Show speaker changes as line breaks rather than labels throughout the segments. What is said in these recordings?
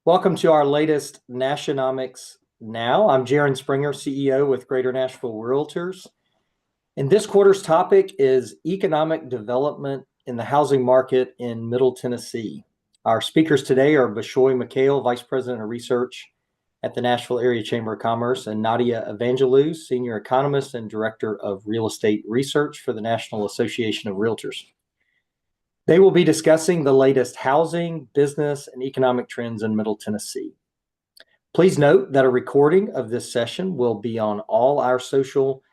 Welcome to our latest Nashonomics Now. I'm Jaron Springer, CEO with Greater Nashville Realtors. And this quarter's topic is economic development in the housing market in Middle Tennessee. Our speakers today are Bishoy Mikhail, Vice President of Research at the Nashville Area Chamber of Commerce, and Nadia Evangelou, Senior Economist and Director of Real Estate Research for the National Association of REALTORS. They will be discussing the latest housing, business, and economic trends in Middle Tennessee. Please note that a recording of this session will be on all our social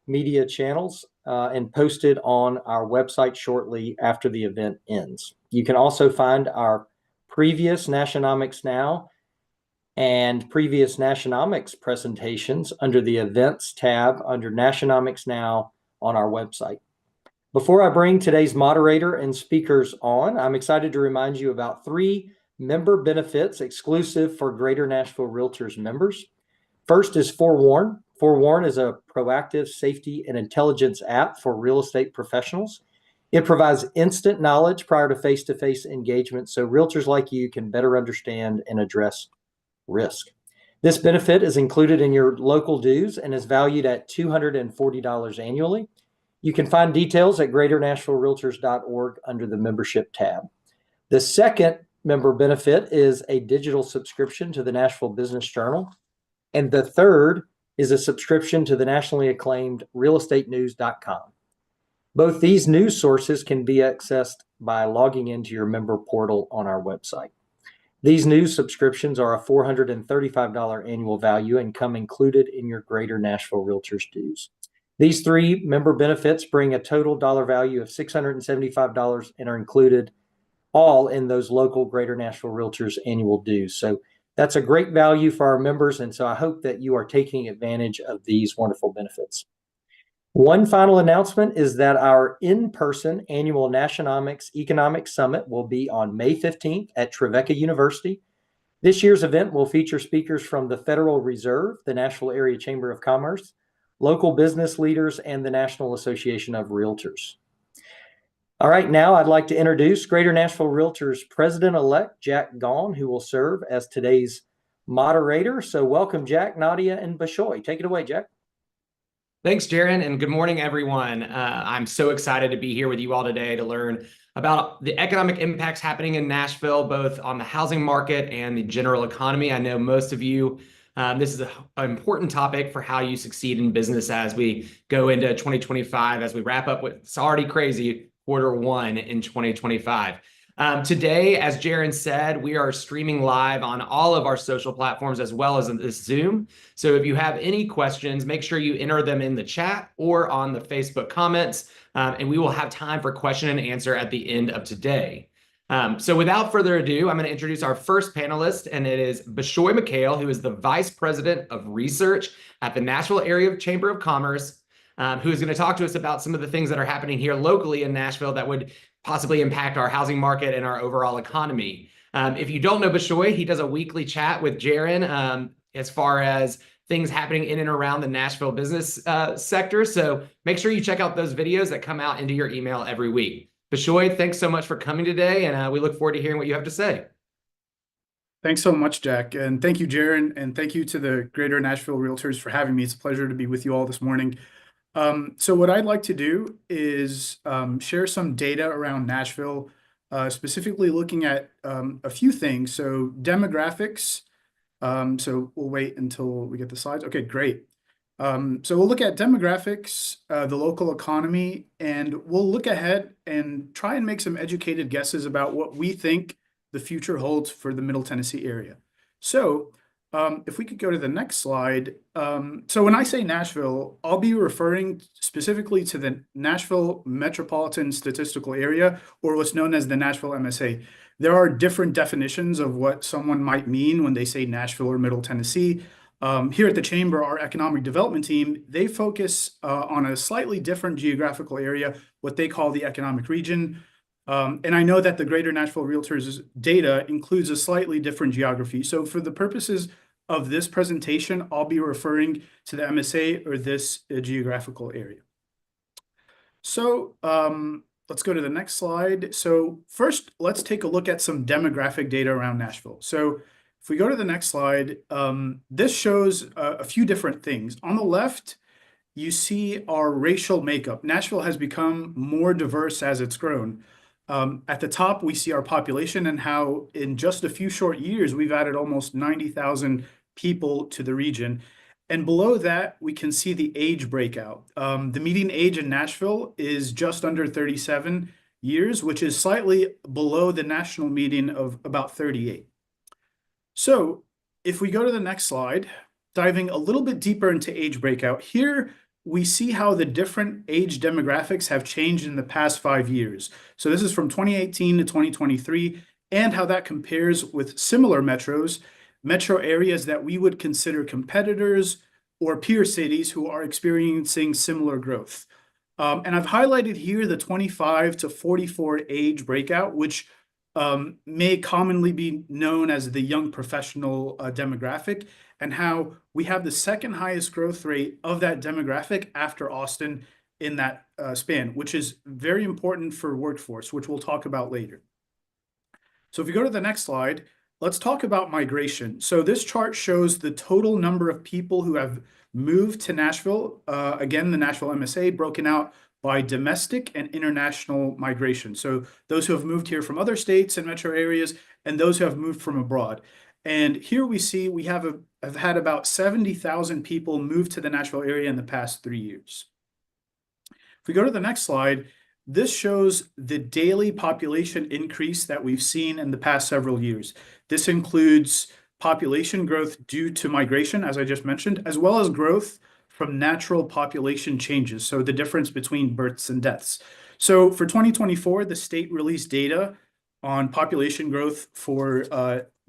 media channels and posted on our website shortly after the event ends. You can also find our previous Nashonomics Now and previous Nashonomics presentations under the Events tab under Nashonomics Now on our website. Before I bring today's moderator and speakers on, I'm excited to remind you about 3 member benefits exclusive for Greater Nashville Realtors members. First is Forewarn. Forewarn is a proactive safety and intelligence app for real estate professionals. It provides instant knowledge prior to face-to-face engagement so realtors like you can better understand and address risk. This benefit is included in your local dues and is valued at $240 annually. You can find details at greaternashvillerealtors.org under the membership tab. The second member benefit is a digital subscription to the Nashville Business Journal. And the third is a subscription to the nationally acclaimed realestatenews.com. Both these news sources can be accessed by logging into your member portal on our website. These news subscriptions are a $435 annual value and come included in your Greater Nashville Realtors dues. These 3 member benefits bring a total dollar value of $675 and are included all in those local Greater Nashville Realtors annual dues. So that's a great value for our members, and so I hope that you are taking advantage of these wonderful benefits. One final announcement is that our in-person annual Nashonomics Economic Summit will be on May 15th at Trevecca University. This year's event will feature speakers from the Federal Reserve, the Nashville Area Chamber of Commerce, local business leaders, and the National Association of REALTORS. All right, now I'd like to introduce Greater Nashville Realtors President-Elect Jack Gaughan, who will serve as today's moderator. So welcome, Jack, Nadia, and Bishoy. Take it away, Jack.
Thanks, Jaron, and good morning, everyone. I'm so excited to be here with you all today to learn about the economic impacts happening in Nashville, both on the housing market and the general economy. I know most of you, this is an important topic for how you succeed in business as we go into 2025, as we wrap up with, it's already crazy, Q1 in 2025. Today, as Jaron said, we are streaming live on all of our social platforms as well as in this Zoom. So if you have any questions, make sure you enter them in the chat or on the Facebook comments, and we will have time for question and answer at the end of today. So without further ado, I'm going to introduce our first panelist, and it is Bishoy Mikhail, who is the Vice President of Research at the Nashville Area Chamber of Commerce, who is going to talk to us about some of the things that are happening here locally in Nashville that would possibly impact our housing market and our overall economy. If you don't know Bishoy, he does a weekly chat with Jaron as far as things happening in and around the Nashville business sector. So make sure you check out those videos that come out into your email every week. Bishoy, thanks so much for coming today, and we look forward to hearing what you have to say.
Thanks so much, Jack. And thank you, Jaron, and thank you to the Greater Nashville Realtors for having me. It's a pleasure to be with you all this morning. So what I'd like to do is share some data around Nashville, specifically looking at a few things. So demographics. So we'll wait until we get the slides. Okay, great. So we'll look at demographics, the local economy, and we'll look ahead and try and make some educated guesses about what we think the future holds for the Middle Tennessee area. So if we could go to the next slide. So when I say Nashville, I'll be referring specifically to the Nashville Metropolitan Statistical Area, or what's known as the Nashville MSA. There are different definitions of what someone might mean when they say Nashville or Middle Tennessee. Here at the Chamber, our economic development team, they focus on a slightly different geographical area, what they call the economic region. And I know that the Greater Nashville Realtors data includes a slightly different geography. So for the purposes of this presentation, I'll be referring to the MSA or this geographical area. So let's go to the next slide. So first, let's take a look at some demographic data around Nashville. So If we go to the next slide, this shows a few different things. On the left, you see our racial makeup. Nashville has become more diverse as it's grown. At the top, we see our population and how in just a few short years, we've added almost 90,000 people to the region. And below that, we can see the age breakout. The median age in Nashville is just under 37 years, which is slightly below the national median of about 38. So if we go to the next slide, diving a little bit deeper into age breakout, here we see how the different age demographics have changed in the past 5 years. So this is from 2018 to 2023, and how that compares with similar metros, metro areas that we would consider competitors or peer cities who are experiencing similar growth. And I've highlighted here the 25 to 44 age breakout, which may commonly be known as the young professional demographic, and how we have the second highest growth rate of that demographic after Austin in that span, which is very important for workforce, which we'll talk about later. So if we go to the next slide, let's talk about migration. So this chart shows the total number of people who have moved to Nashville, again, the Nashville MSA, broken out by domestic and international migration. So those who have moved here from other states and metro areas, and those who have moved from abroad. And here we see we have had about 70,000 people move to the Nashville area in the past 3 years. If we go to the next slide, this shows the daily population increase that we've seen in the past several years. This includes population growth due to migration, as I just mentioned, as well as growth from natural population changes, so the difference between births and deaths. So for 2024, the state released data on population growth for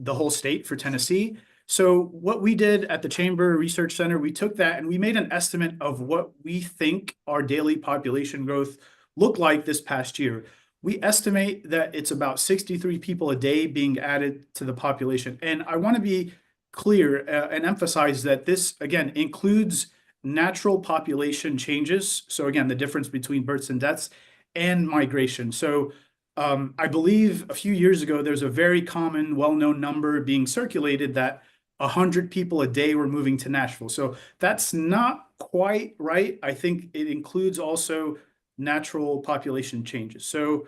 the whole state for Tennessee. So what we did at the Chamber Research Center, we took that and we made an estimate of what we think our daily population growth looked like this past year. We estimate that it's about 63 people a day being added to the population. And I want to be clear and emphasize that this, again, includes natural population changes. So again, the difference between births and deaths and migration. So I believe a few years ago, there's a very common, well-known number being circulated that 100 people a day were moving to Nashville. So that's not quite right. I think it includes also natural population changes. So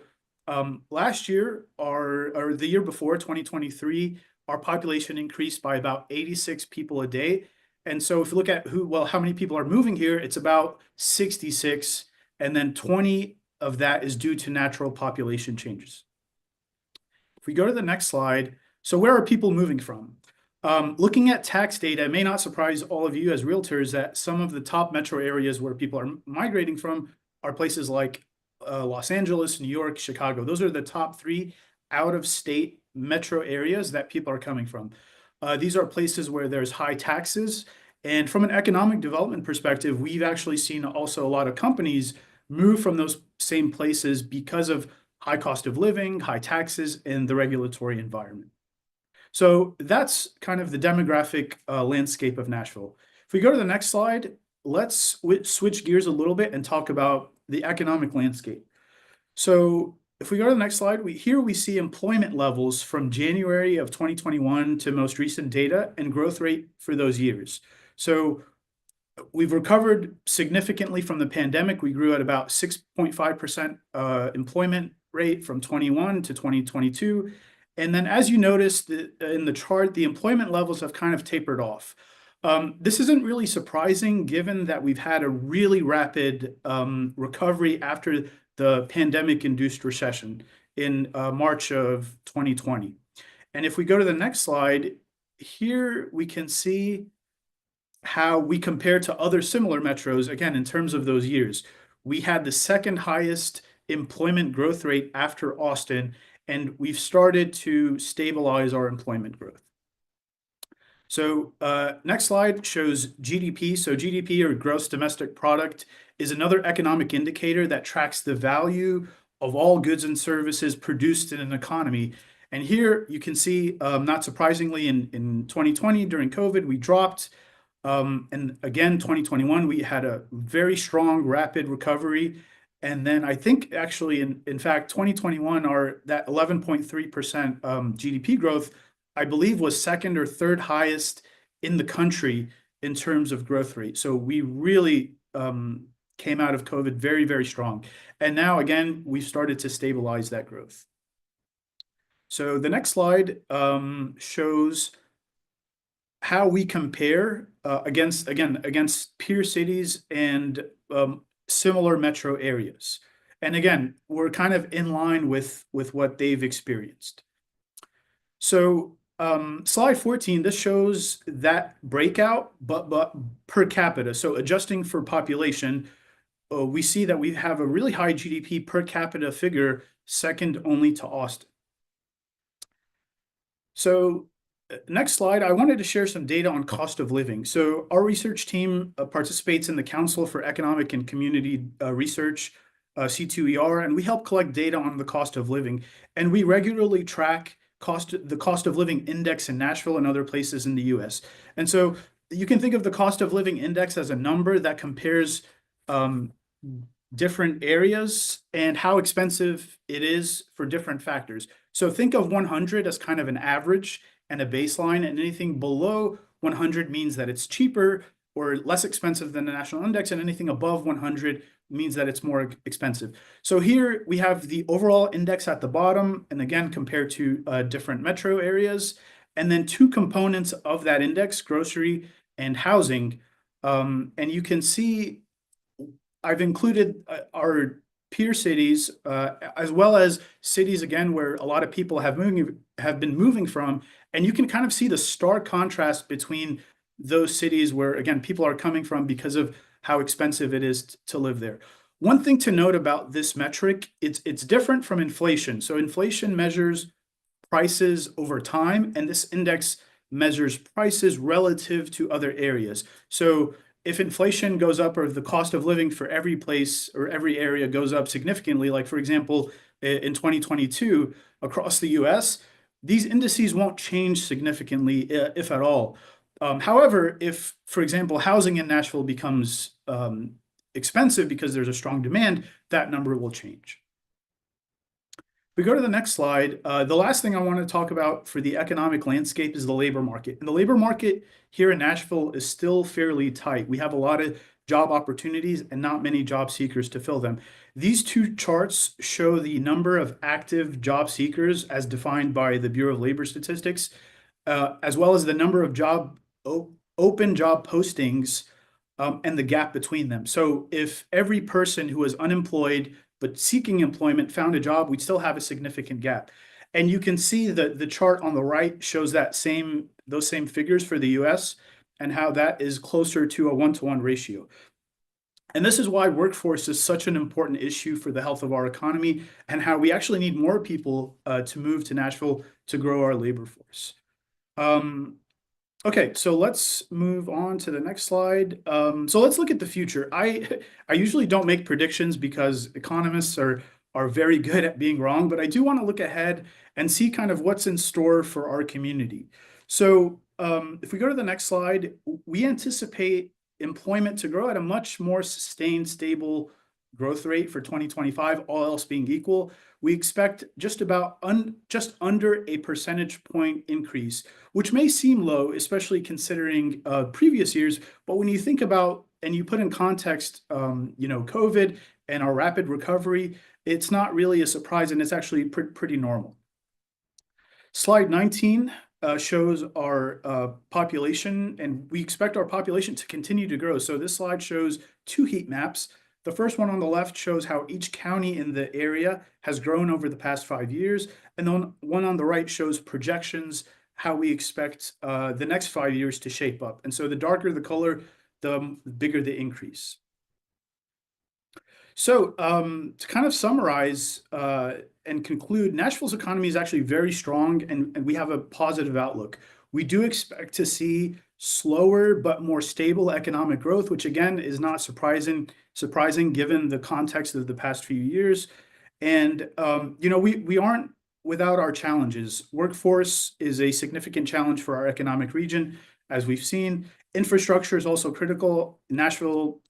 last year, or the year before, 2023, our population increased by about 86 people a day. And so if you look at how many people are moving here, it's about 66, and then 20 of that is due to natural population changes. If we go to the next slide, so where are people moving from? Looking at tax data, it may not surprise all of you as realtors that some of the top metro areas where people are migrating from are places like Los Angeles, New York, Chicago. Those are the top 3 out-of-state metro areas that people are coming from. These are places where there's high taxes. And from an economic development perspective, we've actually seen also a lot of companies move from those same places because of high cost of living, high taxes, and the regulatory environment. So that's kind of the demographic landscape of Nashville. If we go to the next slide, let's switch gears a little bit and talk about the economic landscape. So if we go to the next slide, here we see employment levels from January of 2021 to most recent data and growth rate for those years. So we've recovered significantly from the pandemic. We grew at about 6.5% employment rate from 21 to 2022. And then as you noticed in the chart, the employment levels have kind of tapered off. This isn't really surprising given that we've had a really rapid recovery after the pandemic-induced recession in March of 2020. And if we go to the next slide, here we can see how we compare to other similar metros, again, in terms of those years. We had the second highest employment growth rate after Austin, and we've started to stabilize our employment growth. So next slide shows GDP. So GDP, or gross domestic product, is another economic indicator that tracks the value of all goods and services produced in an economy. And here you can see, not surprisingly, in 2020 during COVID, we dropped. And again, 2021, we had a very strong, rapid recovery. And then I think actually, in fact, 2021, that 11.3% GDP growth I believe, was second or third highest in the country in terms of growth rate. So we really came out of COVID very, very strong. And now, again, we've started to stabilize that growth. So the next slide shows how we compare against peer cities and similar metro areas. And again, we're kind of in line with what they've experienced. So slide 14, this shows that breakout, but per capita. So adjusting for population, we see that we have a really high GDP per capita figure, second only to Austin. So next slide, I wanted to share some data on cost of living. So our research team participates in the Council for Economic and Community Research, C2ER, and we help collect data on the cost of living. And we regularly track the cost of living index in Nashville and other places in the US. And so you can think of the cost of living index as a number that compares different areas and how expensive it is for different factors. So think of 100 as kind of an average and a baseline, and anything below 100 means that it's cheaper or less expensive than the national index, and anything above 100 means that it's more expensive. So here we have the overall index at the bottom, and again, compared to different metro areas, and then two components of that index, grocery and housing. And you can see I've included our peer cities, as well as cities, again, where a lot of people have been moving from. And you can kind of see the stark contrast between those cities where, again, people are coming from because of how expensive it is to live there. One thing to note about this metric, it's different from inflation. So inflation measures prices over time, and this index measures prices relative to other areas. So if inflation goes up, or the cost of living for every place or every area goes up significantly, like for example, in 2022 across the US, these indices won't change significantly, if at all. However, if, for example, housing in Nashville becomes expensive because there's a strong demand, that number will change. If we go to the next slide, the last thing I want to talk about for the economic landscape is the labor market. And the labor market here in Nashville is still fairly tight. We have a lot of job opportunities and not many job seekers to fill them. These two charts show the number of active job seekers as defined by the Bureau of Labor Statistics, as well as the number of open job postings and the gap between them. So if every person who is unemployed but seeking employment found a job, we'd still have a significant gap. And you can see that the chart on the right shows those same figures for the US and how that is closer to a 1-to-1 ratio. And this is why workforce is such an important issue for the health of our economy, and how we actually need more people to move to Nashville to grow our labor force. Okay, so let's move on to the next slide. So let's look at the future. I usually don't make predictions because economists are very good at being wrong, but I do want to look ahead and see kind of what's in store for our community. So if we go to the next slide, we anticipate employment to grow at a much more sustained, stable growth rate for 2025, all else being equal. We expect just under a percentage point increase, which may seem low, especially considering previous years. But when you think about and you put in context, COVID and our rapid recovery, it's not really a surprise, and it's actually pretty normal. Slide 19 shows our population, and we expect our population to continue to grow. So this slide shows two heat maps. The first one on the left shows how each county in the area has grown over the past 5 years. And then one on the right shows projections, how we expect the next 5 years to shape up. And so the darker the color, the bigger the increase. So to kind of summarize and conclude, Nashville's economy is actually very strong, and we have a positive outlook. We do expect to see slower but more stable economic growth, which again is not surprising given the context of the past few years. And we aren't without our challenges. Workforce is a significant challenge for our economic region, as we've seen. Infrastructure is also critical. Nashville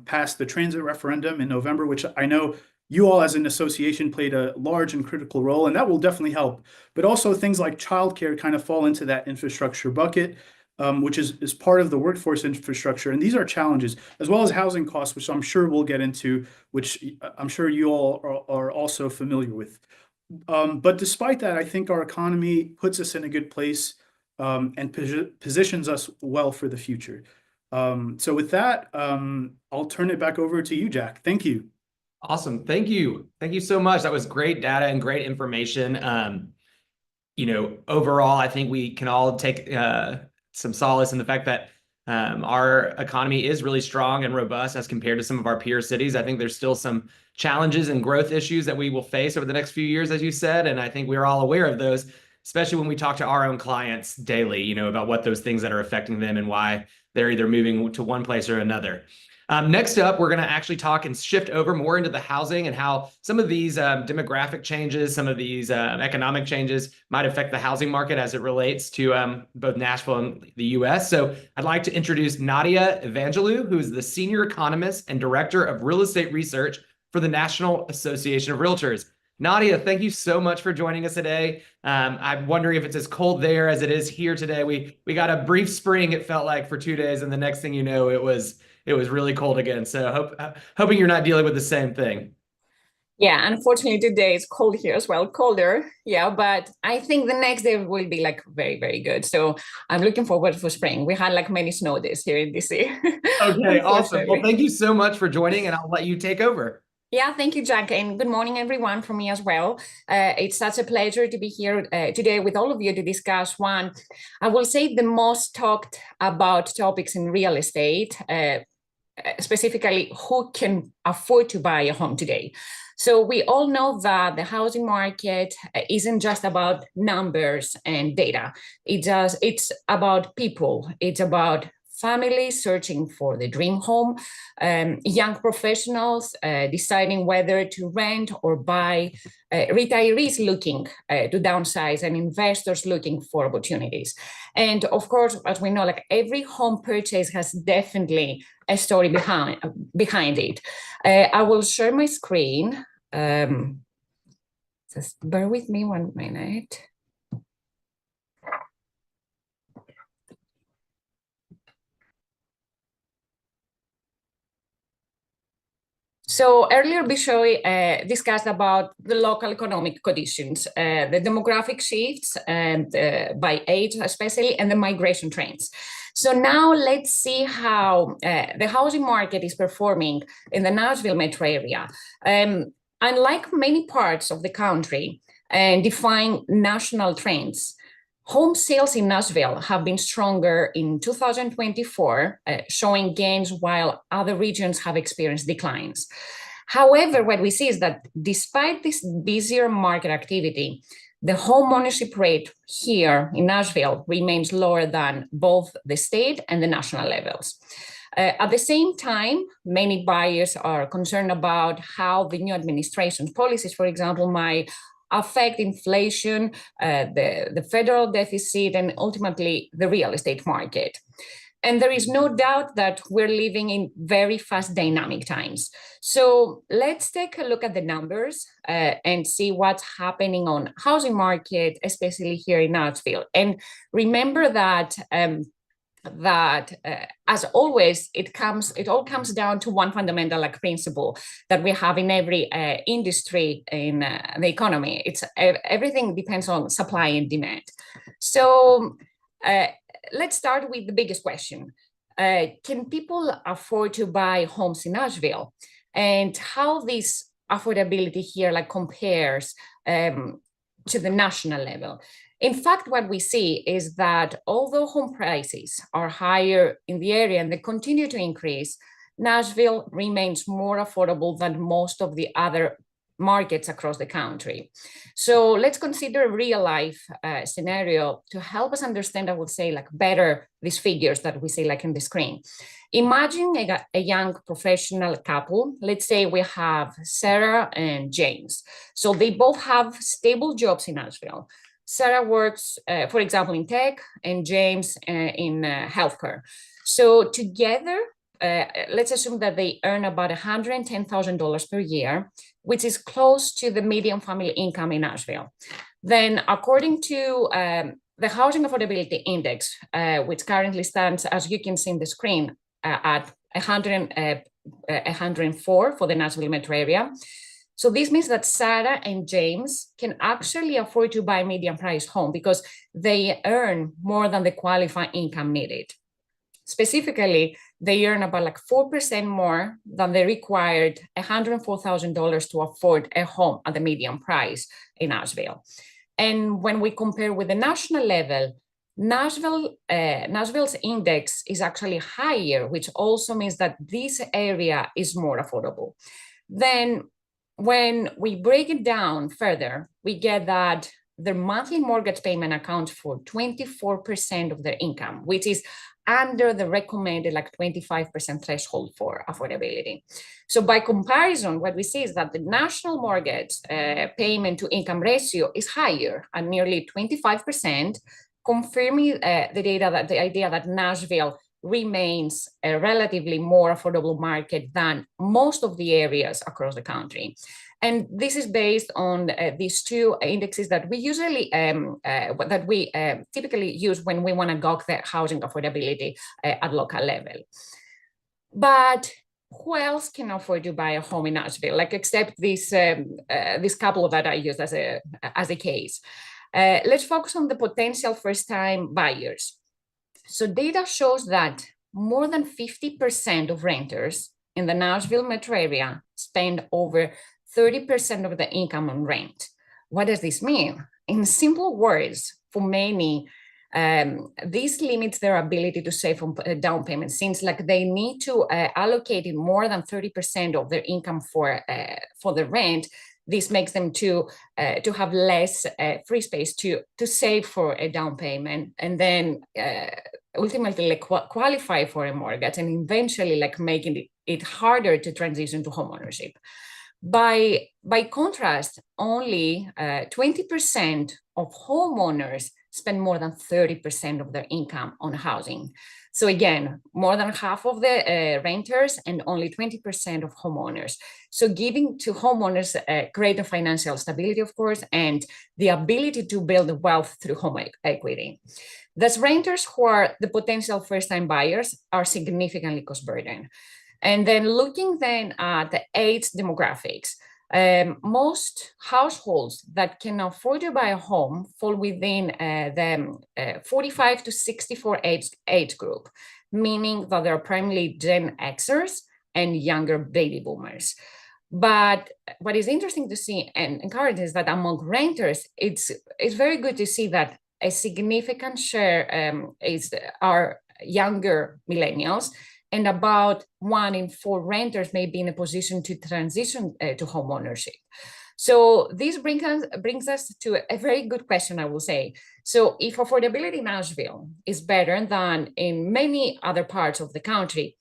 passed the transit referendum in November, which I know you all as an association played a large and critical role, and that will definitely help. But also things like childcare kind of fall into that infrastructure bucket, which is part of the workforce infrastructure. And these are challenges, as well as housing costs, which I'm sure we'll get into, which I'm sure you all are also familiar with. But despite that, I think our economy puts us in a good place, and positions us well for the future. So with that, I'll turn it back over to you, Jack. Thank you.
Awesome. Thank you. Thank you so much. That was great data and great information. Overall, I think we can all take some solace in the fact that our economy is really strong and robust as compared to some of our peer cities. I think there's still some challenges and growth issues that we will face over the next few years, as you said, and I think we're all aware of those, especially when we talk to our own clients daily, about what those things that are affecting them and why they're either moving to one place or another. Next up, we're going to actually talk and shift over more into the housing and how some of these demographic changes, some of these economic changes might affect the housing market as it relates to both Nashville and the U.S. So I'd like to introduce Nadia Evangelou, who is the Senior Economist and Director of Real Estate Research for the National Association of REALTORS. Nadia, thank you so much for joining us today. I'm wondering if it's as cold there as it is here today. We got a brief spring, it felt like, for 2 days, and the next thing you know, it was really cold again. So hoping you're not dealing with the same thing.
Yeah, unfortunately today it's cold here as well, colder. Yeah, but I think the next day will be like very, very good. So I'm looking forward for spring. We had like many snow days here in DC.
Okay, awesome. Well, thank you so much for joining, and I'll let you take over.
Yeah, thank you, Jack, and good morning, everyone, from me as well. It's such a pleasure to be here today with all of you to discuss one, I will say, the most talked about topics in real estate, specifically who can afford to buy a home today. So we all know that the housing market isn't just about numbers and data. It's about people. It's about families searching for the dream home, young professionals deciding whether to rent or buy, retirees looking to downsize, and investors looking for opportunities. And of course, as we know, like every home purchase has definitely a story behind it. I will share my screen. Just bear with me 1 minute. So earlier, Bishoy discussed about the local economic conditions, the demographic shifts, and by age especially, and the migration trends. So now let's see how the housing market is performing in the Nashville metro area. Unlike many parts of the country, and defying national trends, home sales in Nashville have been stronger in 2024, showing gains while other regions have experienced declines. However, what we see is that despite this busier market activity, the home ownership rate here in Nashville remains lower than both the state and the national levels. At the same time, many buyers are concerned about how the new administration's policies, for example, might affect inflation, the federal deficit, and ultimately the real estate market. And there is no doubt that we're living in very fast dynamic times. So let's take a look at the numbers and see what's happening on housing market, especially here in Nashville. And remember that as always, it all comes down to one fundamental principle that we have in every industry in the economy. It's everything depends on supply and demand. So let's start with the biggest question. Can people afford to buy homes in Nashville? And how this affordability here compares to the national level? In fact, what we see is that although home prices are higher in the area and they continue to increase, Nashville remains more affordable than most of the other markets across the country. So let's consider a real life scenario to help us understand, I would say, better these figures that we see in the screen. Imagine a young professional couple. Let's say we have Sarah and James. So they both have stable jobs in Nashville. Sarah works, for example, in tech, and James in healthcare. So together, let's assume that they earn about $110,000 per year, which is close to the median family income in Nashville. Then according to the Housing Affordability Index, which currently stands, as you can see in the screen, at 104 for the Nashville metro area. So this means that Sarah and James can actually afford to buy a median price home because they earn more than the qualifying income needed. Specifically, they earn about like 4% more than the required $104,000 to afford a home at the median price in Nashville. And when we compare with the national level, Nashville's index is actually higher, which also means that this area is more affordable. Then when we break it down further, we get that their monthly mortgage payment accounts for 24% of their income, which is under the recommended like 25% threshold for affordability. So by comparison, what we see is that the national mortgage payment to income ratio is higher at nearly 25%, confirming the idea that Nashville remains a relatively more affordable market than most of the areas across the country. And this is based on these two indexes that we usually typically use when we want to gauge the housing affordability at local level. But who else can afford to buy a home in Nashville, like except this couple that I used as a case? Let's focus on the potential first-time buyers. So data shows that more than 50% of renters in the Nashville metro area spend over 30% of the income on rent. What does this mean? In simple words, for many, this limits their ability to save on down payment, since like they need to allocate more than 30% of their income for the rent. This makes them to have less free space to save for a down payment, and then ultimately like qualify for a mortgage, and eventually like making it harder to transition to homeownership. By contrast, only 20% of homeowners spend more than 30% of their income on housing. So again, more than half of the renters and only 20% of homeowners. So giving to homeowners greater financial stability, of course, and the ability to build wealth through home equity. Thus, renters who are the potential first-time buyers are significantly cost burdened. And then looking then at the age demographics, most households that can afford to buy a home fall within the 45 to 64 age group, meaning that they're primarily Gen Xers and younger baby boomers. But what is interesting to see and encouraging is that among renters, it's very good to see that a significant share are younger millennials, and about 1 in 4 renters may be in a position to transition to homeownership. So this brings us to a very good question, I will say. So if affordability in Nashville is better than in many other parts of the country,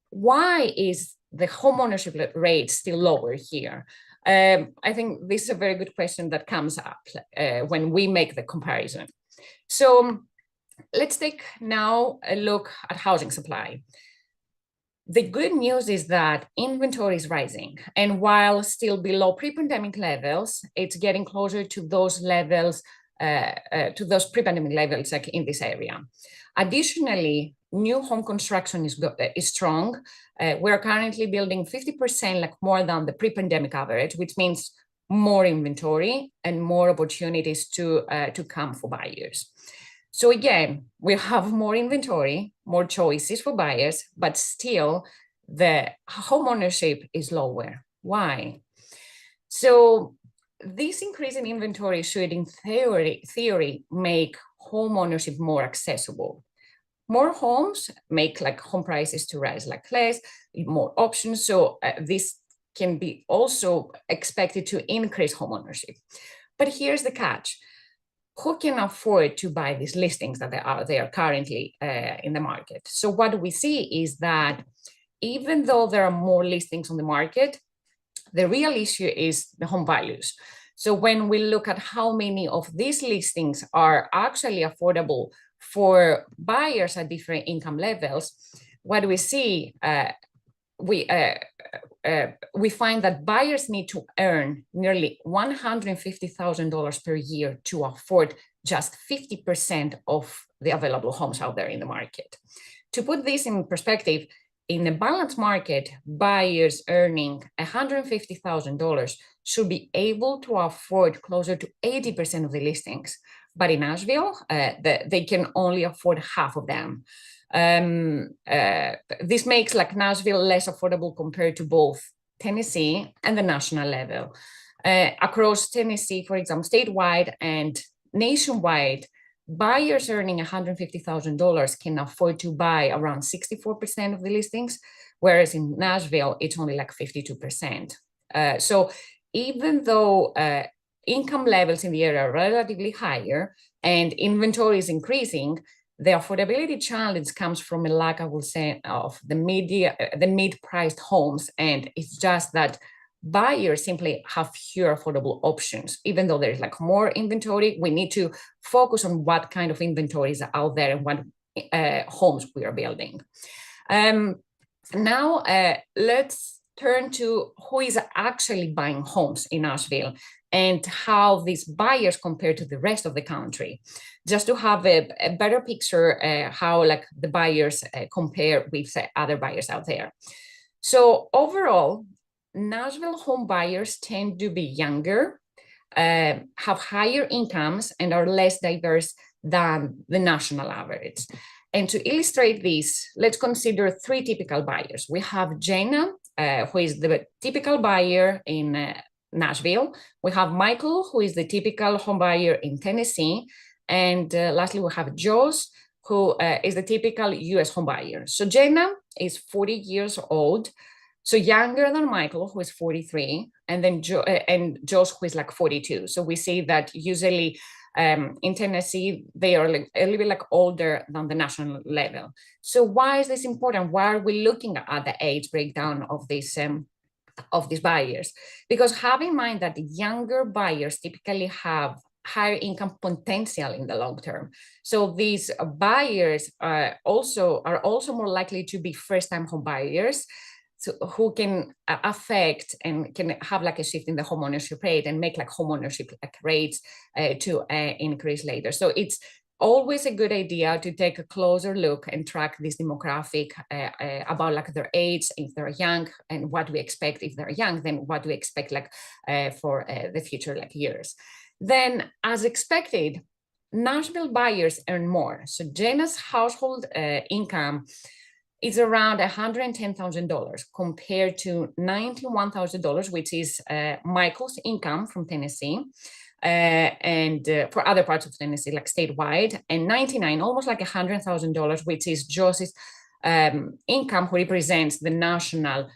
why is the homeownership rate still lower here? I think this is a very good question that comes up when we make the comparison. So let's take now a look at housing supply. The good news is that inventory is rising, and while still below pre-pandemic levels, it's getting closer to those levels, to those pre-pandemic levels like in this area. Additionally, new home construction is strong. We're currently building 50% like more than the pre-pandemic average, which means more inventory and more opportunities to come for buyers. So again, we have more inventory, more choices for buyers, but still the homeownership is lower. Why? So this increase in inventory should, in theory, make homeownership more accessible. More homes make like home prices to rise like less, more options. So this can be also expected to increase homeownership. But here's the catch. Who can afford to buy these listings that they are currently in the market? So what we see is that even though there are more listings on the market, the real issue is the home values. So when we look at how many of these listings are actually affordable for buyers at different income levels, what we see, we find that buyers need to earn nearly $150,000 per year to afford just 50% of the available homes out there in the market. To put this in perspective, in a balanced market, buyers earning $150,000 should be able to afford closer to 80% of the listings. But in Nashville, they can only afford half of them. This makes like Nashville less affordable compared to both Tennessee and the national level. Across Tennessee, for example, statewide and nationwide, buyers earning $150,000 can afford to buy around 64% of the listings, whereas in Nashville, it's only like 52%. So even though income levels in the area are relatively higher and inventory is increasing, the affordability challenge comes from a lack, I will say, of the mid-priced homes. And it's just that buyers simply have fewer affordable options. Even though there's like more inventory, we need to focus on what kind of inventory is out there and what homes we are building. Now, let's turn to who is actually buying homes in Nashville and how these buyers compare to the rest of the country, just to have a better picture how like the buyers compare with other buyers out there. So overall, Nashville home buyers tend to be younger, have higher incomes, and are less diverse than the national average. And to illustrate this, let's consider three typical buyers. We have Jenna, who is the typical buyer in Nashville. We have Michael, who is the typical home buyer in Tennessee. And lastly, we have Josh, who is the typical US home buyer. So Jenna is 40 years old, so younger than Michael, who is 43, and then Josh, who is like 42. So we see that usually in Tennessee, they are like a little bit like older than the national level. So why is this important? Why are we looking at the age breakdown of these buyers? Because have in mind that younger buyers typically have higher income potential in the long term. So these buyers are also more likely to be first-time home buyers, so who can affect and can have like a shift in the homeownership rate and make like homeownership like rates to increase later. So it's always a good idea to take a closer look and track this demographic about like their age, if they're young, and what we expect if they're young, then what we expect like for the future like years. Then, as expected, Nashville buyers earn more. So Jenna's household income is around $110,000 compared to $91,000, which is Michael's income from Tennessee, and for other parts of Tennessee, like statewide, and 99, almost like $100,000, which is Josh's income, who represents the national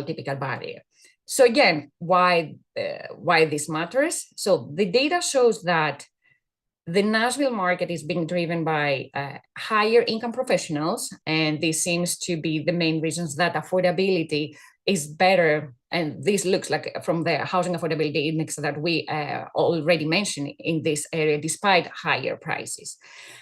typical buyer. So again, why this matters? So the data shows that the Nashville market is being driven by higher income professionals, and this seems to be the main reasons that affordability is better. And this looks like from the housing affordability index that we already mentioned in this area, despite higher prices.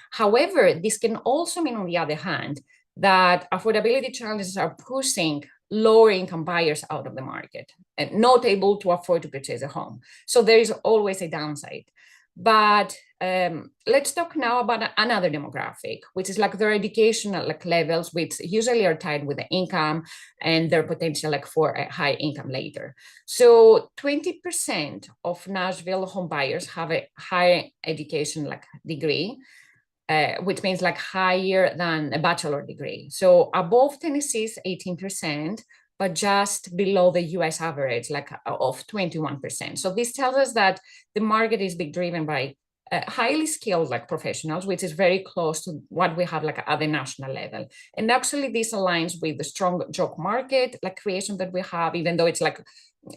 However, this can also mean, on the other hand, that affordability challenges are pushing lower income buyers out of the market and not able to afford to purchase a home. So there is always a downside. But let's talk now about another demographic, which is like their educational like levels, which usually are tied with the income and their potential like for a high income later. So 20% of Nashville home buyers have a higher education like degree, which means like higher than a bachelor degree. So above Tennessee's 18%, but just below the US average, like of 21%. So this tells us that the market is being driven by highly skilled like professionals, which is very close to what we have like at the national level. And actually this aligns with the strong job market like creation that we have, even though it's like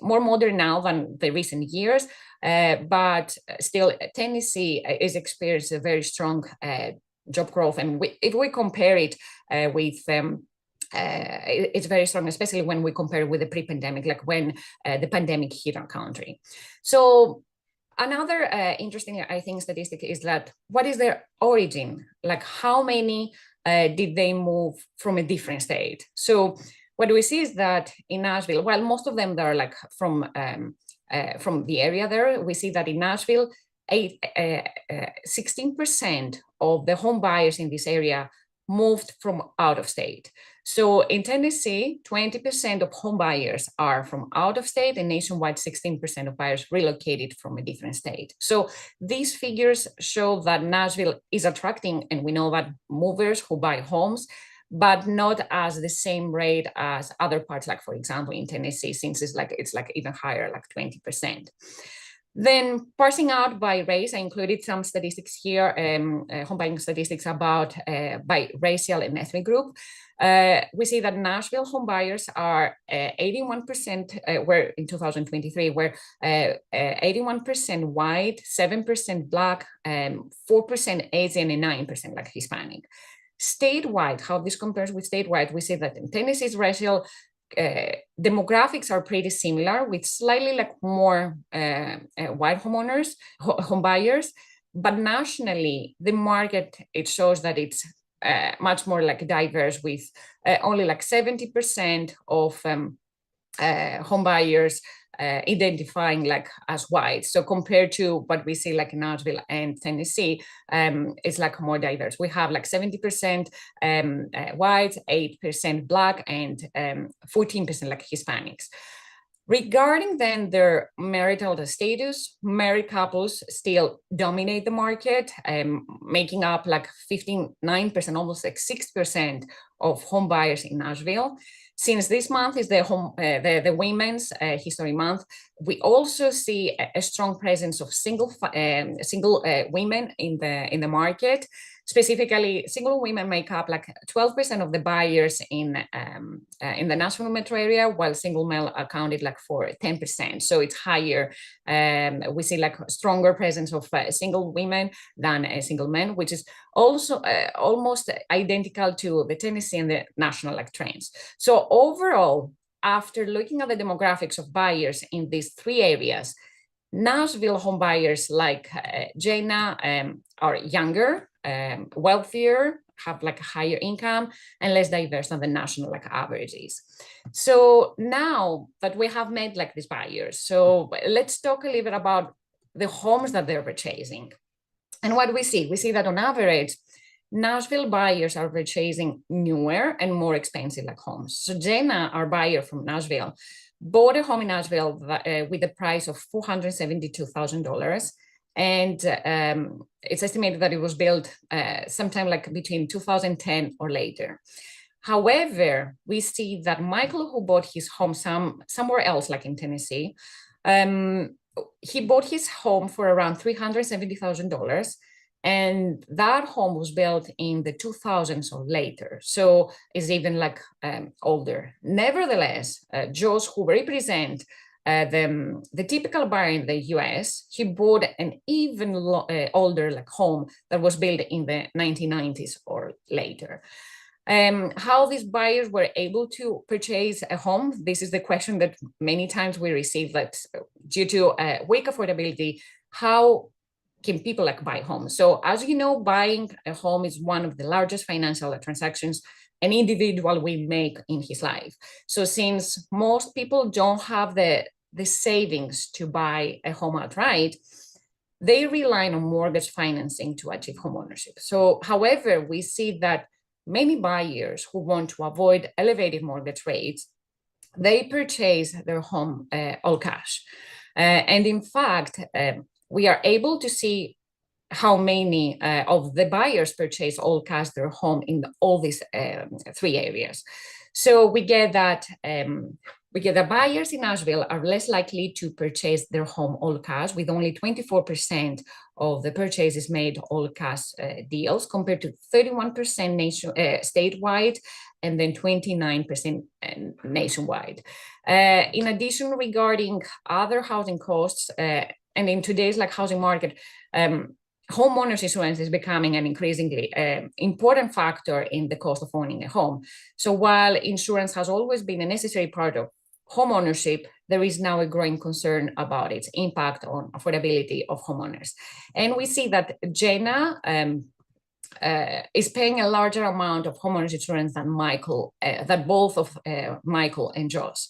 more modern now than the recent years, but still Tennessee is experiencing a very strong job growth. And if we compare it with it's very strong, especially when we compare with the pre-pandemic, like when the pandemic hit our country. So another interesting, I think, statistic is that what is their origin? Like how many did they move from a different state? So what we see is that in Nashville, while most of them are like from the area there, we see that in Nashville, 16% of the home buyers in this area moved from out of state. So in Tennessee, 20% of home buyers are from out of state, and nationwide, 16% of buyers relocated from a different state. So these figures show that Nashville is attracting, and we know that movers who buy homes, but not as the same rate as other parts, like for example, in Tennessee, since it's like even higher, like 20%. Then parsing out by race, I included some statistics here, home buying statistics about by racial and ethnic group. We see that Nashville home buyers are 81%, were in 2023, were 81% white, 7% Black, 4% Asian, and 9% like Hispanic. Statewide, how this compares with statewide, we see that in Tennessee's racial demographics are pretty similar, with slightly like more white homeowners, home buyers, but nationally, the market, it shows that it's much more like diverse, with only like 70% of home buyers identifying like as white. So compared to what we see like in Nashville and Tennessee, it's like more diverse. We have like 70% white, 8% Black, and 14% like Hispanics. Regarding then their marital status, married couples still dominate the market, making up like 59%, almost like 6% of home buyers in Nashville. Since this month is the Women's History Month, we also see a strong presence of single women in the market. Specifically, single women make up like 12% of the buyers in the Nashville metro area, while single male accounted like for 10%. So it's higher. We see like a stronger presence of single women than single men, which is also almost identical to the Tennessee and the national like trends. So overall, after looking at the demographics of buyers in these three areas, Nashville home buyers like Jana are younger, wealthier, have like a higher income, and less diverse than the national like averages. So now that we have made like these buyers, so let's talk a little bit about the homes that they're purchasing. And what we see that on average, Nashville buyers are purchasing newer and more expensive like homes. So Jana, our buyer from Nashville, bought a home in Nashville with a price of $472,000. And it's estimated that it was built sometime like between 2010 or later. However, we see that Michael, who bought his home somewhere else, like in Tennessee, he bought his home for around $370,000. And that home was built in the 2000s or later. So it's even like older. Nevertheless, Josh, who represent the typical buyer in the US, he bought an even older like home that was built in the 1990s or later. How these buyers were able to purchase a home, this is the question that many times we receive, that due to weak affordability, how can people like buy homes? So as you know, buying a home is one of the largest financial transactions an individual will make in his life. So since most people don't have the savings to buy a home outright, they rely on mortgage financing to achieve homeownership. So however, we see that many buyers who want to avoid elevated mortgage rates, they purchase their home all cash. And in fact, we are able to see how many of the buyers purchase all cash their home in all these three areas. So we get that buyers in Nashville are less likely to purchase their home all cash, with only 24% of the purchases made all cash deals, compared to 31% statewide, and then 29% nationwide. In addition, regarding other housing costs, and in today's like housing market, homeowners insurance is becoming an increasingly important factor in the cost of owning a home. So while insurance has always been a necessary part of homeownership, there is now a growing concern about its impact on affordability of homeowners. And we see that Jana is paying a larger amount of homeowners insurance than both of Michael and Joss.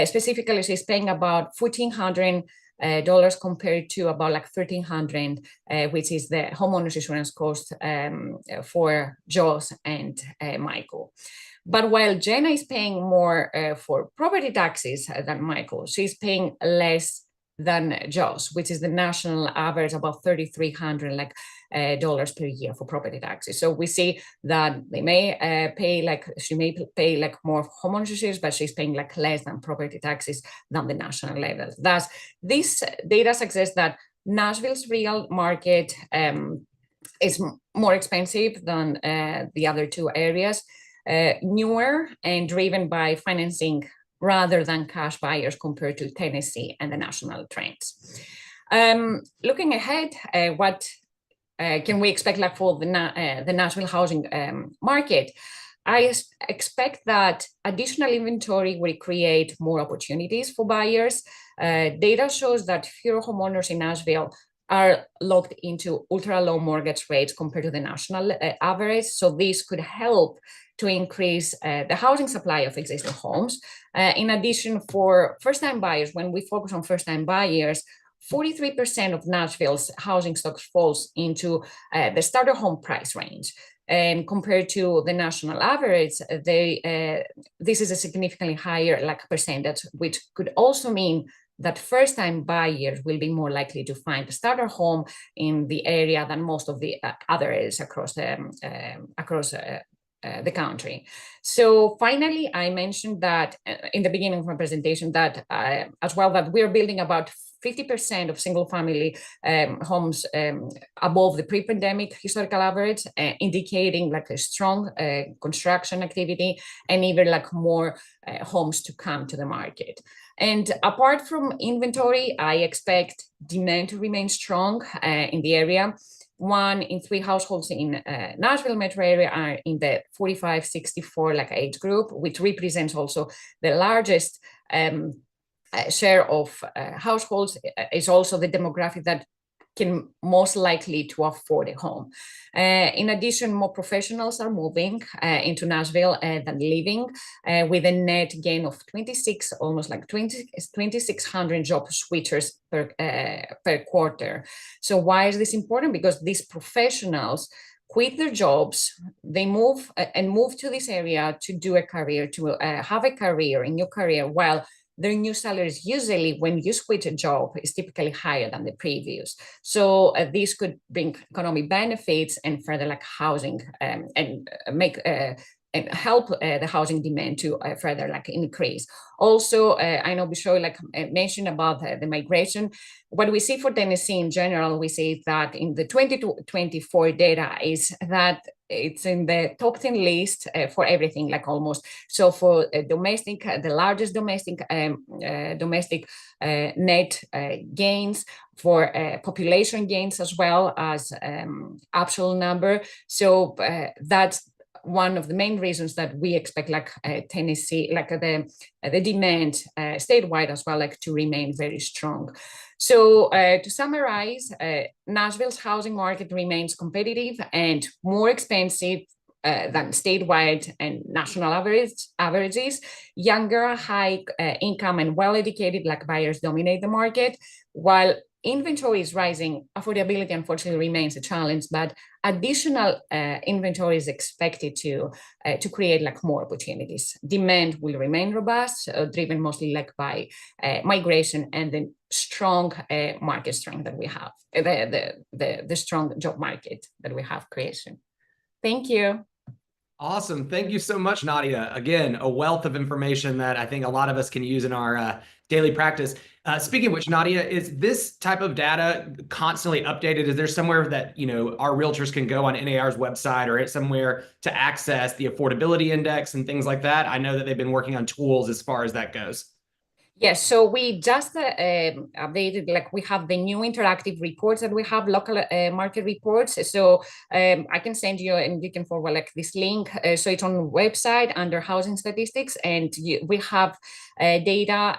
Specifically, she's paying about $1,400 compared to about like $1,300, which is the homeowners insurance cost for Joss and Michael. But while Jenna is paying more for property taxes than Michael, she's paying less than Joss, which is the national average, about $3,300 dollars per year for property taxes. So we see that they may she may pay like more homeowners insurance, but she's paying like less than property taxes than the national level. Thus, this data suggests that Nashville's real market is more expensive than the other two areas, newer and driven by financing rather than cash buyers compared to Tennessee and the national trends. Looking ahead, what can we expect like for the Nashville housing market? I expect that additional inventory will create more opportunities for buyers. Data shows that fewer homeowners in Nashville are locked into ultra low mortgage rates compared to the national average. So this could help to increase the housing supply of existing homes. In addition, for first-time buyers, when we focus on first-time buyers, 43% of Nashville's housing stock falls into the starter home price range. And compared to the national average, this is a significantly higher percentage, which could also mean that first-time buyers will be more likely to find a starter home in the area than most of the other areas across the country. So finally, I mentioned that in the beginning of my presentation that as well that we're building about 50% of single-family homes above the pre-pandemic historical average, indicating like a strong construction activity and even like more homes to come to the market. And apart from inventory, I expect demand to remain strong in the area. 1 in 3 households in Nashville metro area are in the 45-64 age group, which represents also the largest share of households. Is also the demographic that can most likely to afford a home. In addition, more professionals are moving into Nashville than leaving, with a net gain of 2,600 job switchers per quarter. So why is this important? Because these professionals quit their jobs, they move to this area to do a career, to have a career, a new career, while their new salaries usually when you switch a job is typically higher than the previous. So this could bring economic benefits and further housing and make and help the housing demand to further increase. Also, I know Bishoy mentioned about the migration. What we see for Tennessee in general, we see that in the 2024 data is that it's in the top 10 list for everything, almost. So for domestic, the largest domestic net gains, for population gains as well as absolute number. So that's one of the main reasons that we expect Tennessee, the demand statewide as well, to remain very strong. So to summarize, Nashville's housing market remains competitive and more expensive than statewide and national averages. Younger, high income and well-educated buyers dominate the market, while inventory is rising. Affordability, unfortunately, remains a challenge, but additional inventory is expected to create more opportunities. Demand will remain robust, driven mostly by migration and the strong market strength that we have, the strong job market that we have creation. Thank you.
Awesome. Thank you so much, Nadia. Again, a wealth of information that I think a lot of us can use in our daily practice. Speaking of which, Nadia, is this type of data constantly updated? Is there somewhere that our realtors can go on NAR's website or somewhere to access the affordability index and things like that? I know that they've been working on tools as far as that goes.
Yes, so we just updated, like we have the new interactive reports that we have, local market reports. So I can send you and you can forward like this link. So it's on website under housing statistics, and we have data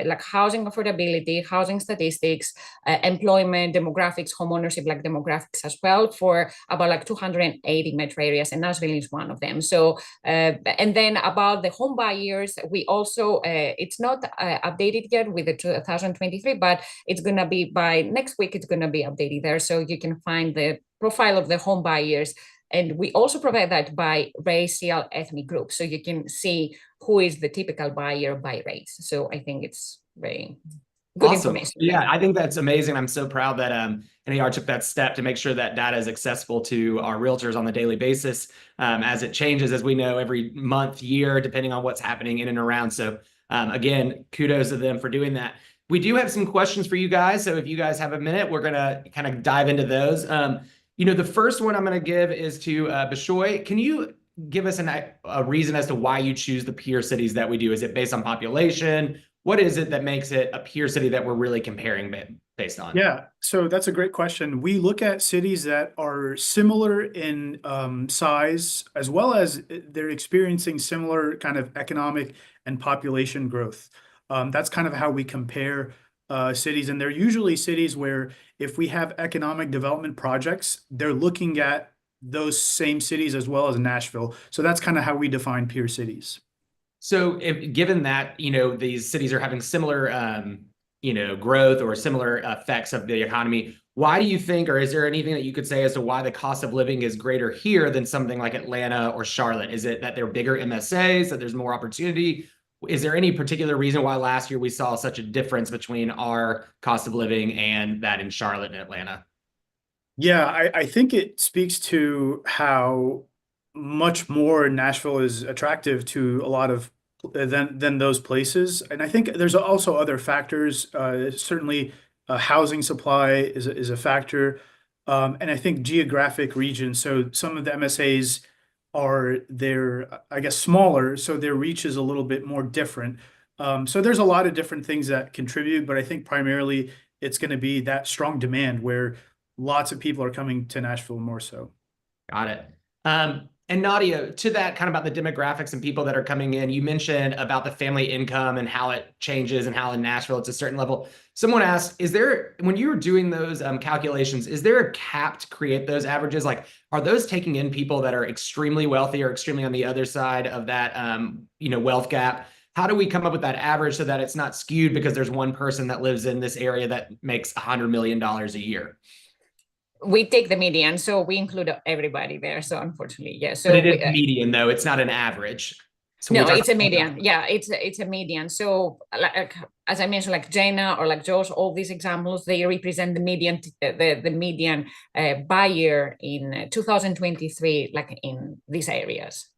like housing affordability, housing statistics, employment, demographics, homeownership, like demographics as well, for about like 280 metro areas, and Nashville is one of them. So and then about the home buyers, we also it's not updated yet with the 2023, but it's going to be by next week, it's going to be updated there. So you can find the profile of the home buyers. And we also provide that by racial ethnic groups. So you can see who is the typical buyer by race. So I think it's very good information.
Yeah, I think that's amazing. I'm so proud that NAR took that step to make sure that data is accessible to our realtors on the daily basis, as it changes, as we know, every month, year, depending on what's happening in and around. So again, kudos to them for doing that. We do have some questions for you guys. So if you guys have a minute, we're going to kind of dive into those. The first one I'm going to give is to Bishoy. Can you give us a reason as to why you choose the peer cities that we do? Is it based on population? What is it that makes it a peer city that we're really comparing based on?
Yeah, so that's a great question. We look at cities that are similar in size, as well as they're experiencing similar kind of economic and population growth. That's kind of how we compare cities. And they're usually cities where if we have economic development projects, they're looking at those same cities as well as Nashville. So that's kind of how we define peer cities.
So given that, these cities are having similar, growth or similar effects of the economy, why do you think, or is there anything that you could say as to why the cost of living is greater here than something like Atlanta or Charlotte? Is it that they're bigger MSAs, that there's more opportunity? Is there any particular reason why last year we saw such a difference between our cost of living and that in Charlotte and Atlanta?
Yeah, I think it speaks to how much more Nashville is attractive to a lot of than those places. And I think there's also other factors. Certainly, housing supply is a factor, and I think geographic region. So some of the MSAs they're I guess smaller, so their reach is a little bit more different. So there's a lot of different things that contribute, but I think primarily it's going to be that strong demand where lots of people are coming to Nashville more so.
Got it. And Nadia, to that kind of about the demographics and people that are coming in, you mentioned about the family income and how it changes and how in Nashville it's a certain level. Someone asked, when you were doing those calculations, is there a cap to create those averages? Like, are those taking in people that are extremely wealthy or extremely on the other side of that, wealth gap? How do we come up with that average so that it's not skewed because there's one person that lives in this area that makes $100 million a year?
We take the median, so we include everybody there. So unfortunately, yes. So
but it is median, though. It's not an average. So
no, it's a median. Yeah, it's a median. So like, as I mentioned, like Jenna or like Josh, all these examples, they represent the median, the median buyer in 2023, like in these areas.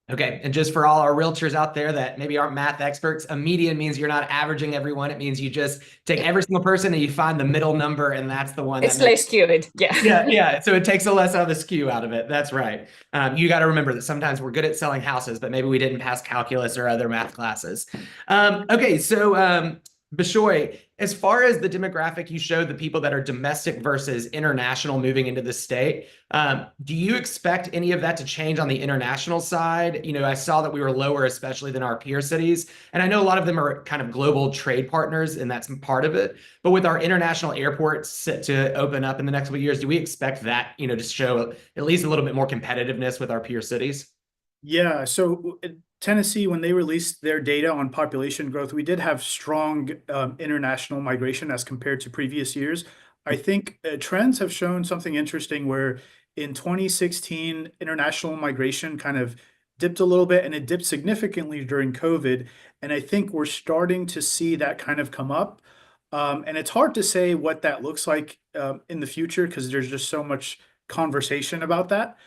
Okay, and just for all our realtors out there that maybe aren't math experts, a median means you're not averaging everyone. It means you just take every single person and you find the middle number, and that's the one.
It's less skewed, yeah.
Yeah. So it takes a less of the skew out of it. That's right. You got to remember that sometimes we're good at selling houses, but maybe we didn't pass calculus or other math classes. Okay, so Bishoy, as far as the demographic you showed, the people that are domestic versus international moving into the state, do you expect any of that to change on the international side? I saw that we were lower, especially than our peer cities. And I know a lot of them are kind of global trade partners, and that's part of it. But with our international airports set to open up in the next couple of years, do we expect that, to show at least a little bit more competitiveness with our peer cities?
Yeah, so Tennessee, when they released their data on population growth, we did have strong international migration as compared to previous years. I think trends have shown something interesting where in 2016, international migration kind of dipped a little bit, and it dipped significantly during COVID. And I think we're starting to see that kind of come up. And it's hard to say what that looks like in the future because there's just so much conversation about that.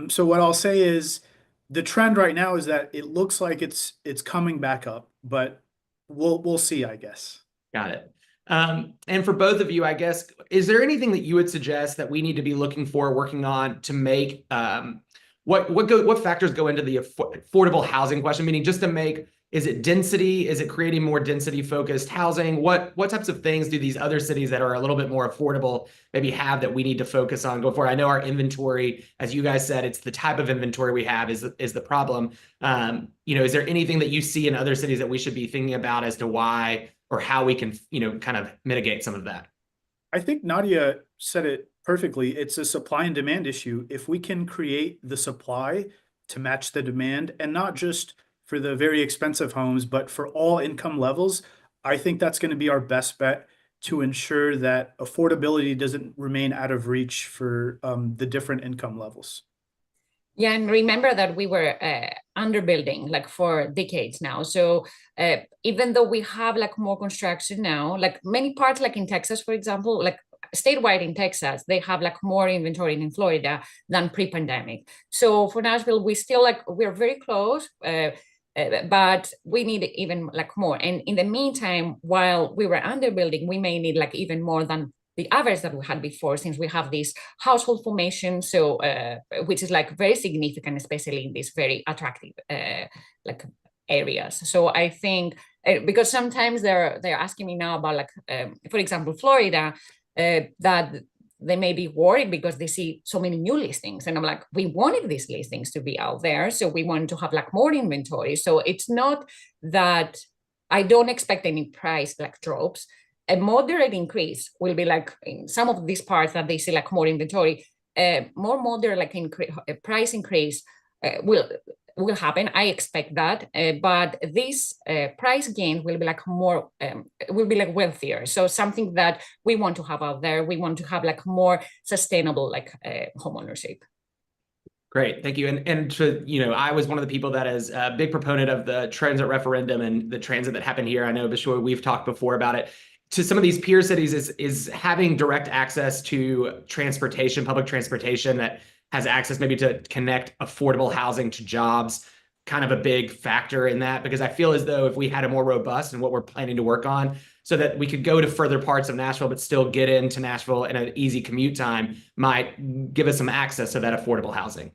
So what I'll say is, the trend right now is that it looks like it's coming back up, but we'll see, I guess.
Got it. And for both of you, I guess, is there anything that you would suggest that we need to be working on to make what factors go into the affordable housing question? Meaning just to make Is it density? Is it creating more density-focused housing? What types of things do these other cities that are a little bit more affordable maybe have that we need to focus on going forward? I know our inventory, as you guys said, it's the type of inventory we have is the problem. Is there anything that you see in other cities that we should be thinking about as to why or how we can, kind of mitigate some of that?
I think Nadia said it perfectly. It's a supply and demand issue. If we can create the supply to match the demand, and not just for the very expensive homes, but for all income levels, I think that's going to be our best bet to ensure that affordability doesn't remain out of reach for the different income levels.
Yeah, and remember that we were underbuilding like for decades now. So even though we have like more construction now, like many parts, like in Texas, for example, like statewide in Texas, they have like more inventory in Florida than pre-pandemic. So for Nashville, we still we're very close, but we need even like more. And in the meantime, while we were underbuilding, we may need like even more than the average that we had before, since we have this household formation, so which is like very significant, especially in these very attractive like areas. So I think because sometimes they're asking me now about like for example Florida, that they may be worried because they see so many new listings, and I'm like, we wanted these listings to be out there, so we want to have like more inventory. So it's not that I don't expect any price like drops. A moderate increase will be like in some of these parts that they see like more inventory, more moderate like price increase will happen. I expect that, but this price gain will be like more, will be like wealthier. So something that we want to have out there. We want to have like more sustainable like home ownership.
Great, thank you. And to, I was one of the people that is a big proponent of the transit referendum and the transit that happened here. I know, Bishoy, we've talked before about it. To some of these peer cities is having direct access to transportation, public transportation that has access maybe to connect affordable housing to jobs, kind of a big factor in that, because I feel as though if we had a more robust and what we're planning to work on so that we could go to further parts of Nashville, but still get into Nashville in an easy commute time might give us some access to that affordable housing.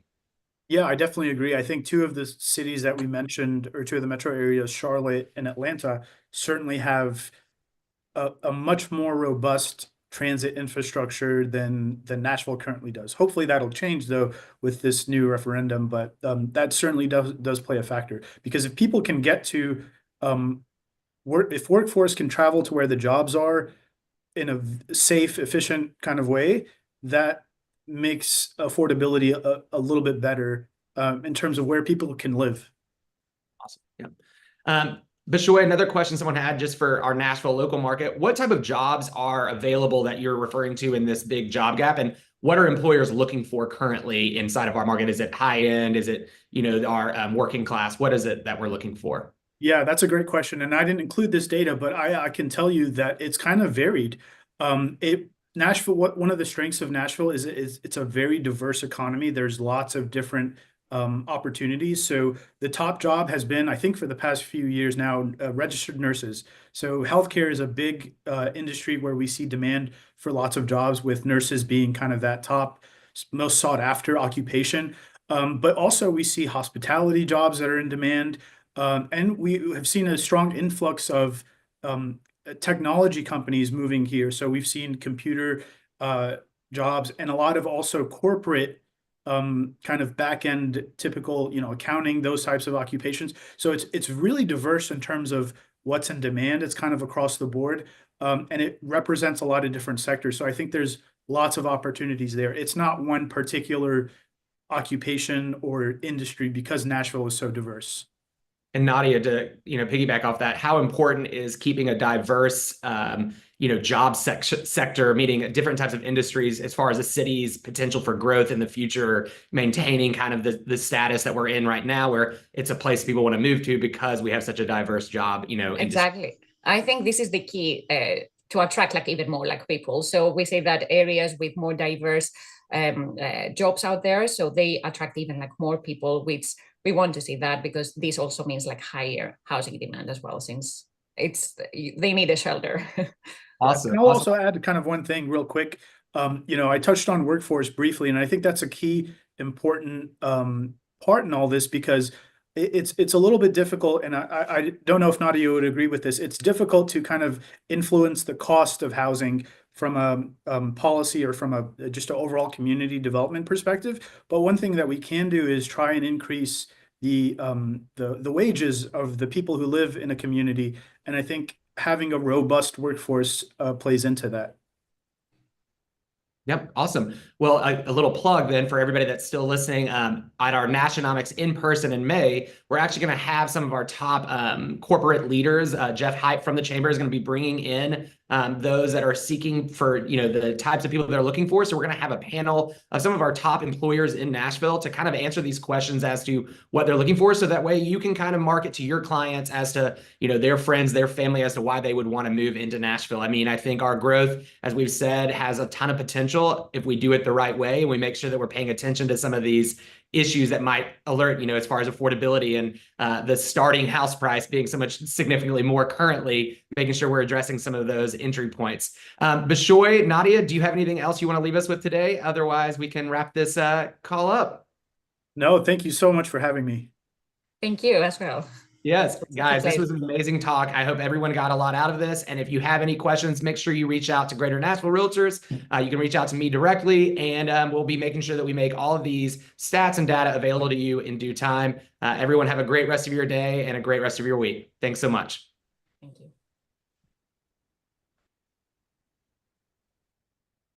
Yeah, I definitely agree. I think two of the cities that we mentioned, or two of the metro areas, Charlotte and Atlanta, certainly have a much more robust transit infrastructure than Nashville currently does. Hopefully that'll change though with this new referendum, but that certainly does play a factor, because if people can get to if workforce can travel to where the jobs are in a safe, efficient kind of way, that makes affordability a little bit better in terms of where people can live.
Awesome. Yeah. Bishoy, another question someone had just for our Nashville local market. What type of jobs are available that you're referring to in this big job gap? And what are employers looking for currently inside of our market? Is it high end? Is it, our working class? What is it that we're looking for?
Yeah, that's a great question. And I didn't include this data, but I can tell you that it's kind of varied. Nashville, one of the strengths of Nashville is it's a very diverse economy. There's lots of different opportunities. So the top job has been, I think for the past few years now, registered nurses. So healthcare is a big industry where we see demand for lots of jobs, with nurses being kind of that top, most sought after occupation. But also we see hospitality jobs that are in demand. And we have seen a strong influx of technology companies moving here. So we've seen computer jobs and a lot of also corporate kind of back end, typical, accounting, those types of occupations. So it's really diverse in terms of what's in demand. It's kind of across the board, and it represents a lot of different sectors. So I think there's lots of opportunities there. It's not one particular occupation or industry, because Nashville is so diverse.
And Nadia, to piggyback off that, how important is keeping a diverse job sector, meaning different types of industries, as far as the city's potential for growth in the future, maintaining kind of the status that we're in right now, where it's a place people want to move to because we have such a diverse job,
Exactly. I think this is the key to attract like even more like people. So we say that areas with more diverse jobs out there, so they attract even like more people, which we want to see that, because this also means like higher housing demand as well, since they need a shelter.
Awesome.
And I'll also add kind of one thing real quick. I touched on workforce briefly, and I think that's a key important part in all this, because it's a little bit difficult, and I don't know if Nadia would agree with this. It's difficult to kind of influence the cost of housing from a policy or from a just an overall community development perspective. But one thing that we can do is try and increase the wages of the people who live in a community, and I think having a robust workforce plays into that.
Yep, awesome. Well, a little plug then for everybody that's still listening. At our Nashonomics in person in May, we're actually going to have some of our top corporate leaders. Jeff Hype from the Chamber is going to be bringing in those that are seeking for, the types of people they're looking for. So we're going to have a panel of some of our top employers in Nashville to kind of answer these questions as to what they're looking for. So that way you can kind of market to your clients as to, their friends, their family, as to why they would want to move into Nashville. I mean, I think our growth, as we've said, has a ton of potential if we do it the right way and we make sure that we're paying attention to some of these issues that might alert, as far as affordability and the starting house price being so much significantly more currently, making sure we're addressing some of those entry points. Bishoy, Nadia, do you have anything else you want to leave us with today? Otherwise, we can wrap this call up.
No, thank you so much for having me.
Thank you as well.
Yes, guys, this was an amazing talk. I hope everyone got a lot out of this. And if you have any questions, make sure you reach out to Greater Nashville Realtors. You can reach out to me directly, and we'll be making sure that we make all of these stats and data available to you in due time. Everyone have a great rest of your day and a great rest of your week. Thanks so much.